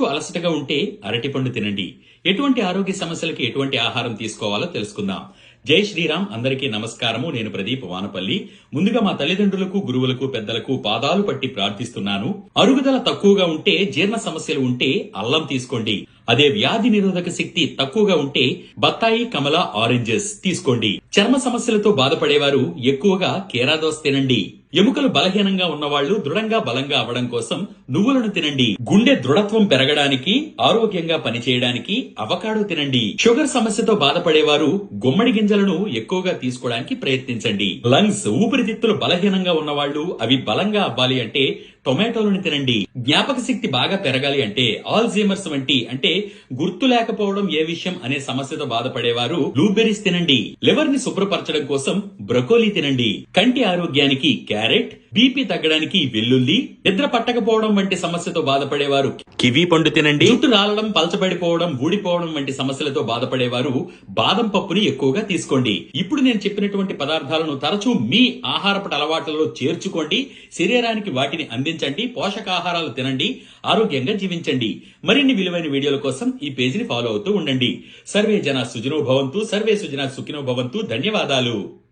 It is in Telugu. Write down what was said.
అలసటగా ఉంటే అరటిపండు తినండి. ఎటువంటి ఆరోగ్య సమస్యలకి ఎటువంటి ఆహారం తీసుకోవాలో తెలుసుకుందాం. జై శ్రీరామ్. అందరికీ నమస్కారము. నేను ప్రదీప్ వానపల్లి. ముందుగా మా తల్లిదండ్రులకు, గురువులకు, పెద్దలకు పాదాలు పట్టి ప్రార్థిస్తున్నాను. అరుగుదల తక్కువగా ఉంటే, జీర్ణ సమస్యలు ఉంటే అల్లం తీసుకోండి. అదే వ్యాధి నిరోధక శక్తి తక్కువగా ఉంటే బత్తాయి, కమల, ఆరెంజెస్ తీసుకోండి. చర్మ సమస్యలతో బాధపడేవారు ఎక్కువగా కేరాదోస్ తినండి. ఎముకలు బలహీనంగా ఉన్నవాళ్లు దృఢంగా బలంగా అవడం కోసం నువ్వులను తినండి. గుండె దృఢత్వం పెరగడానికి, ఆరోగ్యంగా పనిచేయడానికి అవకాడో తినండి. షుగర్ సమస్యతో బాధపడేవారు గుమ్మడి గింజలను ఎక్కువగా తీసుకోవడానికి ప్రయత్నించండి. లంగ్స్, ఊపిరితిత్తులు బలహీనంగా ఉన్నవాళ్లు అవి బలంగా అవ్వాలి అంటే టొమాటోలను తినండి. జ్ఞాపక శక్తి బాగా పెరగాలి అంటే ఆల్జీమర్స్ వంటి అంటే గుర్తు లేకపోవడం ఏ విషయం అనే సమస్యతో బాధపడేవారు బ్లూబెర్రీస్ తినండి. లివర్ ని శుభ్రపరచడం కోసం బ్రొకోలీ తినండి. కంటి ఆరోగ్యానికి క్యారెట్, బీపీ తగ్గడానికి వెల్లుల్లి, నిద్ర పట్టకపోవడం వంటి సమస్యతో బాధపడేవారు కివీ పండు తినండి. జుట్టు రాలడం, పలచబడిపోవడం, ఊడిపోవడం వంటి సమస్యలతో బాధపడేవారు బాదం పప్పుని ఎక్కువగా తీసుకోండి. ఇప్పుడు నేను చెప్పినటువంటి పదార్థాలను తరచూ మీ ఆహారపు అలవాట్లలో చేర్చుకోండి. శరీరానికి వాటిని అందించండి. పోషకాహారాలు తినండి. ఆరోగ్యంగా జీవించండి. మరిన్ని విలువైన వీడియోల కోసం ఈ పేజీని ఫాలో అవుతూ ఉండండి. సర్వే జన సుఖినో భవంతు. సర్వే సుజనా సుఖినో భవంతు. ధన్యవాదాలు.